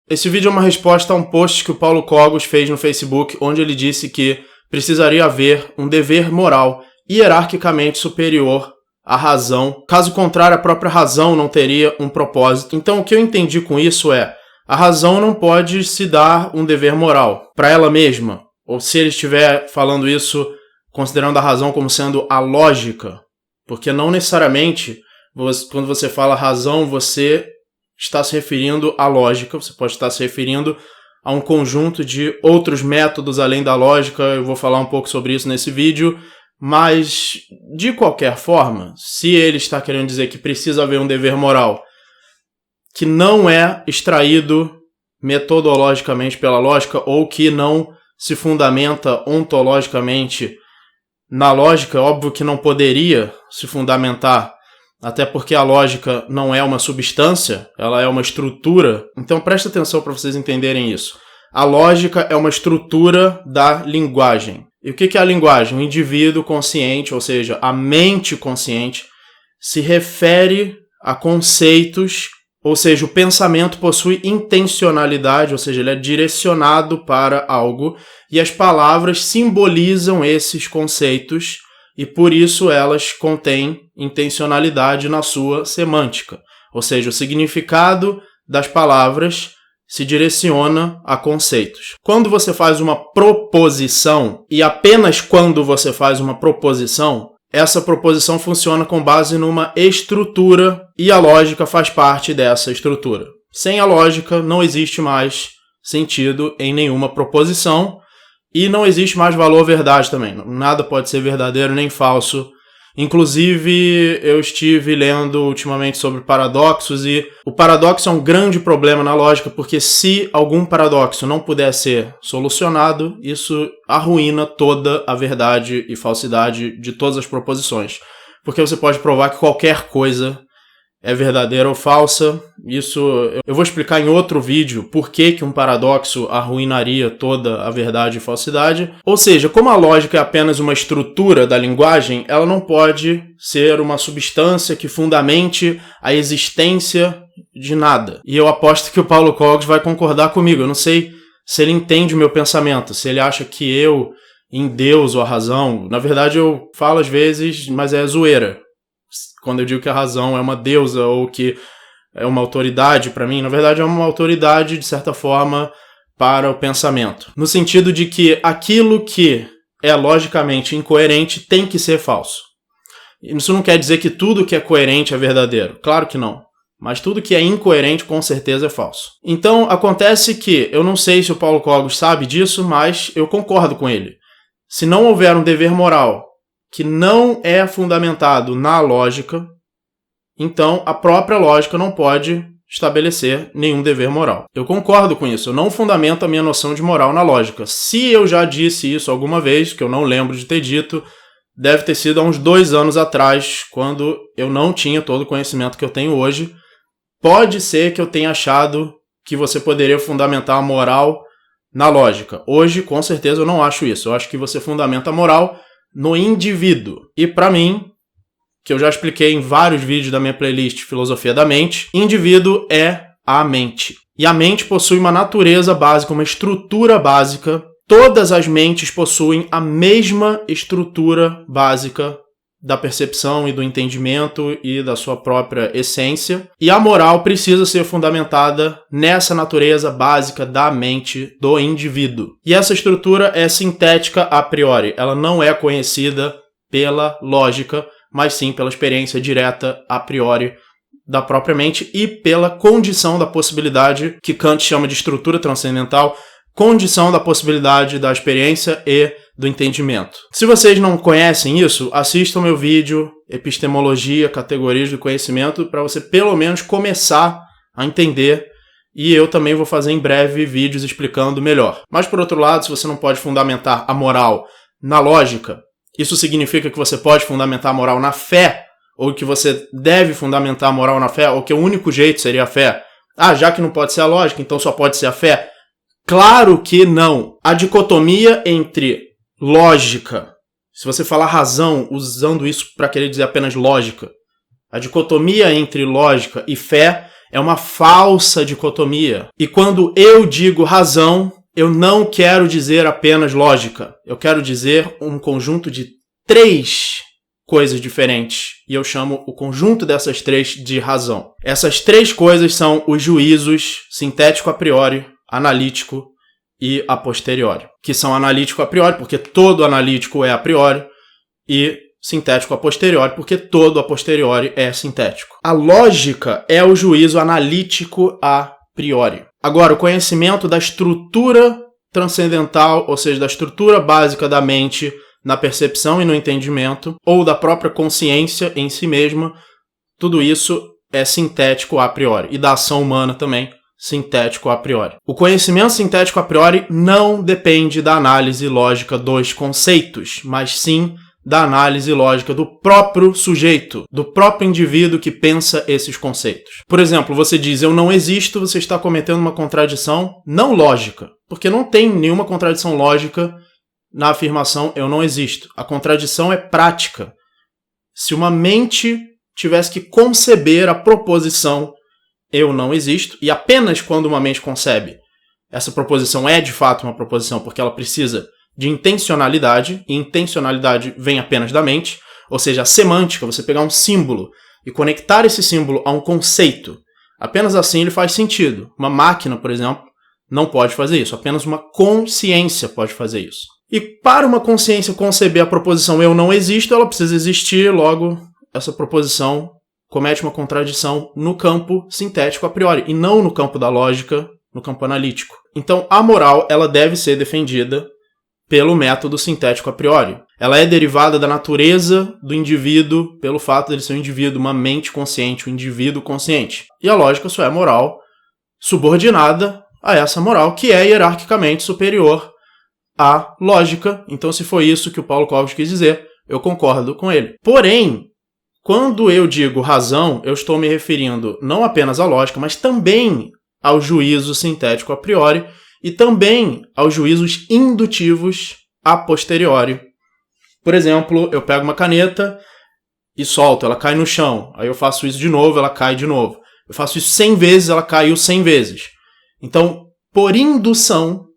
Esse vídeo é uma resposta a um post que o Paulo Cogos fez no Facebook, onde ele disse que precisaria haver um dever moral hierarquicamente superior à razão. Caso contrário, a própria razão não teria um propósito. Então, o que eu entendi com isso é: a razão não pode se dar um dever moral para ela mesma. Ou se ele estiver falando isso considerando a razão como sendo a lógica. Porque não necessariamente, quando você fala razão, você está se referindo à lógica. Você pode estar se referindo a um conjunto de outros métodos além da lógica. Eu vou falar um pouco sobre isso nesse vídeo. Mas, de qualquer forma, se ele está querendo dizer que precisa haver um dever moral que não é extraído metodologicamente pela lógica ou que não se fundamenta ontologicamente na lógica, óbvio que não poderia se fundamentar, até porque a lógica não é uma substância, ela é uma estrutura. Então presta atenção para vocês entenderem isso. A lógica é uma estrutura da linguagem. E o que é a linguagem? O indivíduo consciente, ou seja, a mente consciente, se refere a conceitos, ou seja, o pensamento possui intencionalidade, ou seja, ele é direcionado para algo, e as palavras simbolizam esses conceitos, e por isso elas contêm intencionalidade na sua semântica. Ou seja, o significado das palavras se direciona a conceitos. Quando você faz uma proposição, e apenas quando você faz uma proposição, essa proposição funciona com base numa estrutura e a lógica faz parte dessa estrutura. Sem a lógica, não existe mais sentido em nenhuma proposição e não existe mais valor verdade também. Nada pode ser verdadeiro nem falso. Inclusive, eu estive lendo ultimamente sobre paradoxos e o paradoxo é um grande problema na lógica, porque se algum paradoxo não puder ser solucionado, isso arruína toda a verdade e falsidade de todas as proposições. Porque você pode provar que qualquer coisa é verdadeira ou falsa. Isso eu vou explicar em outro vídeo por que um paradoxo arruinaria toda a verdade e falsidade. Ou seja, como a lógica é apenas uma estrutura da linguagem, ela não pode ser uma substância que fundamente a existência de nada. E eu aposto que o Paulo Cogos vai concordar comigo. Eu não sei se ele entende o meu pensamento, se ele acha que eu, em Deus ou a razão... Na verdade, eu falo às vezes, mas é zoeira. Quando eu digo que a razão é uma deusa ou que é uma autoridade para mim, na verdade é uma autoridade, de certa forma, para o pensamento. No sentido de que aquilo que é logicamente incoerente tem que ser falso. Isso não quer dizer que tudo que é coerente é verdadeiro. Claro que não. Mas tudo que é incoerente com certeza é falso. Então acontece que, eu não sei se o Paulo Cogos sabe disso, mas eu concordo com ele. Se não houver um dever moral que não é fundamentado na lógica, então a própria lógica não pode estabelecer nenhum dever moral. Eu concordo com isso, eu não fundamento a minha noção de moral na lógica. Se eu já disse isso alguma vez, que eu não lembro de ter dito, deve ter sido há uns 2 anos atrás, quando eu não tinha todo o conhecimento que eu tenho hoje. Pode ser que eu tenha achado que você poderia fundamentar a moral na lógica. Hoje, com certeza, eu não acho isso. Eu acho que você fundamenta a moral no indivíduo. E para mim, que eu já expliquei em vários vídeos da minha playlist Filosofia da Mente, indivíduo é a mente. E a mente possui uma natureza básica, uma estrutura básica. Todas as mentes possuem a mesma estrutura básica da percepção e do entendimento e da sua própria essência. E a moral precisa ser fundamentada nessa natureza básica da mente do indivíduo. E essa estrutura é sintética a priori. Ela não é conhecida pela lógica, mas sim pela experiência direta a priori da própria mente e pela condição da possibilidade, que Kant chama de estrutura transcendental, condição da possibilidade da experiência e do entendimento. Se vocês não conhecem isso, assistam meu vídeo Epistemologia, Categorias do Conhecimento, para você pelo menos começar a entender, e eu também vou fazer em breve vídeos explicando melhor. Mas por outro lado, se você não pode fundamentar a moral na lógica, isso significa que você pode fundamentar a moral na fé, ou que você deve fundamentar a moral na fé, ou que o único jeito seria a fé. Ah, já que não pode ser a lógica, então só pode ser a fé. Claro que não. A dicotomia entre lógica, se você falar razão usando isso para querer dizer apenas lógica, a dicotomia entre lógica e fé É uma falsa dicotomia. E quando eu digo razão, eu não quero dizer apenas lógica. Eu quero dizer um conjunto de 3 coisas diferentes. E eu chamo o conjunto dessas 3 de razão. Essas 3 coisas são os juízos sintético a priori, analítico e a posteriori. Que são analítico a priori, porque todo analítico é a priori, e sintético a posteriori, porque todo a posteriori é sintético. A lógica é o juízo analítico a priori. Agora, o conhecimento da estrutura transcendental, ou seja, da estrutura básica da mente na percepção e no entendimento, ou da própria consciência em si mesma, tudo isso é sintético a priori. E da ação humana também, sintético a priori. O conhecimento sintético a priori não depende da análise lógica dos conceitos, mas sim da análise lógica do próprio sujeito, do próprio indivíduo que pensa esses conceitos. Por exemplo, você diz eu não existo, você está cometendo uma contradição não lógica, porque não tem nenhuma contradição lógica na afirmação eu não existo. A contradição é prática. Se uma mente tivesse que conceber a proposição eu não existo, e apenas quando uma mente concebe, essa proposição é de fato uma proposição, porque ela precisa de intencionalidade, e intencionalidade vem apenas da mente, ou seja, a semântica, você pegar um símbolo e conectar esse símbolo a um conceito, apenas assim ele faz sentido. Uma máquina, por exemplo, não pode fazer isso, apenas uma consciência pode fazer isso. E para uma consciência conceber a proposição eu não existo, ela precisa existir, logo essa proposição comete uma contradição no campo sintético a priori, e não no campo da lógica, no campo analítico. Então a moral ela deve ser defendida pelo método sintético a priori. Ela é derivada da natureza do indivíduo, pelo fato de ele ser um indivíduo, uma mente consciente, um indivíduo consciente. E a lógica só é moral subordinada a essa moral, que é hierarquicamente superior à lógica. Então, se foi isso que o Paulo Cogos quis dizer, eu concordo com ele. Porém, quando eu digo razão, eu estou me referindo não apenas à lógica, mas também ao juízo sintético a priori, e também aos juízos indutivos a posteriori. Por exemplo, eu pego uma caneta e solto, ela cai no chão. Aí eu faço isso de novo, ela cai de novo. Eu faço isso 100 vezes, ela caiu 100 vezes. Então, por indução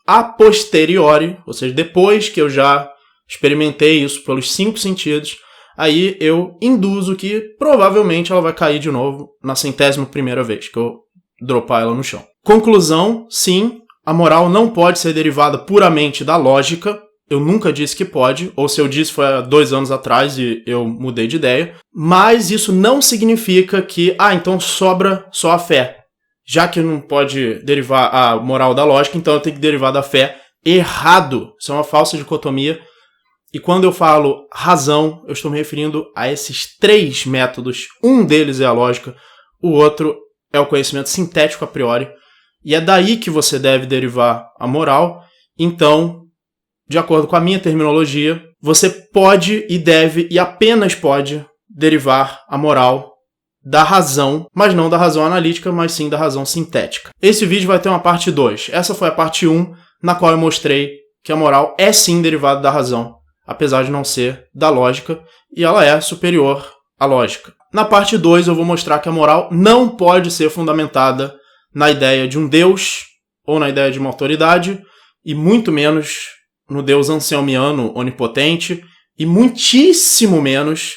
a posteriori, ou seja, depois que eu já experimentei isso pelos 5 sentidos, aí eu induzo que provavelmente ela vai cair de novo na 100ª vez que eu dropar ela no chão. Conclusão, sim, a moral não pode ser derivada puramente da lógica. Eu nunca disse que pode, ou se eu disse foi há 2 anos atrás e eu mudei de ideia. Mas isso não significa que, então sobra só a fé. Já que não pode derivar a moral da lógica, então eu tenho que derivar da fé. Errado. Isso é uma falsa dicotomia. E quando eu falo razão, eu estou me referindo a esses 3 métodos. Um deles é a lógica, o outro é o conhecimento sintético a priori. E é daí que você deve derivar a moral. Então, de acordo com a minha terminologia, você pode e deve e apenas pode derivar a moral da razão, mas não da razão analítica, mas sim da razão sintética. Esse vídeo vai ter uma parte 2. Essa foi a parte 1, na qual eu mostrei que a moral é sim derivada da razão, apesar de não ser da lógica, e ela é superior à lógica. Na parte 2 eu vou mostrar que a moral não pode ser fundamentada na ideia de um Deus, ou na ideia de uma autoridade, e muito menos no Deus anselmiano onipotente, e muitíssimo menos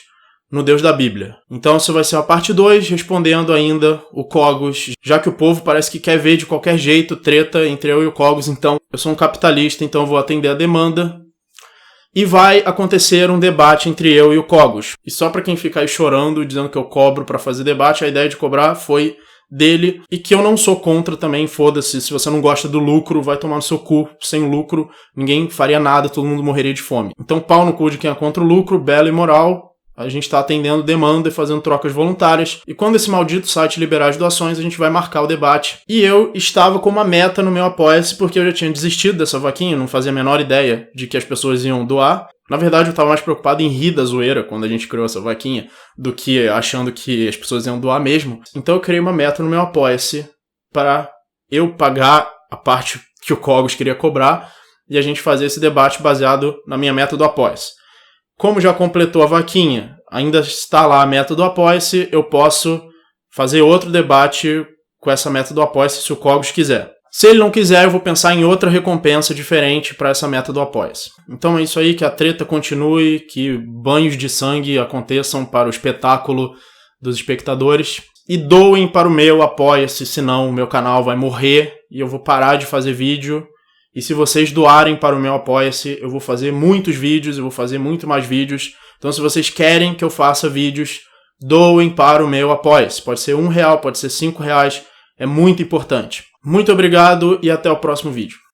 no Deus da Bíblia. Então isso vai ser a parte 2, respondendo ainda o Cogos, já que o povo parece que quer ver de qualquer jeito treta entre eu e o Cogos, então eu sou um capitalista, então eu vou atender a demanda, e vai acontecer um debate entre eu e o Cogos. E só para quem fica aí chorando, dizendo que eu cobro para fazer debate, a ideia de cobrar foi dele, e que eu não sou contra também, foda-se, se você não gosta do lucro, vai tomar no seu cu, sem lucro, ninguém faria nada, todo mundo morreria de fome. Então pau no cu de quem é contra o lucro, belo e moral, a gente está atendendo demanda e fazendo trocas voluntárias, e quando esse maldito site liberar as doações, a gente vai marcar o debate. E eu estava com uma meta no meu Apoia-se, porque eu já tinha desistido dessa vaquinha, não fazia a menor ideia de que as pessoas iam doar. Na verdade, eu estava mais preocupado em rir da zoeira quando a gente criou essa vaquinha, do que achando que as pessoas iam doar mesmo. Então eu criei uma meta no meu Apoia-se para eu pagar a parte que o Cogos queria cobrar e a gente fazer esse debate baseado na minha meta do Apoia-se. Como já completou a vaquinha, ainda está lá a meta do Apoia-se, eu posso fazer outro debate com essa meta do Apoia-se se o Cogos quiser. Se ele não quiser, eu vou pensar em outra recompensa diferente para essa meta do Apoia-se. Então é isso aí, que a treta continue, que banhos de sangue aconteçam para o espetáculo dos espectadores. E doem para o meu Apoia-se, senão o meu canal vai morrer e eu vou parar de fazer vídeo. E se vocês doarem para o meu Apoia-se, eu vou fazer muitos vídeos, eu vou fazer muito mais vídeos. Então se vocês querem que eu faça vídeos, doem para o meu Apoia-se. Pode ser R$1, pode ser R$5, é muito importante. Muito obrigado e até o próximo vídeo.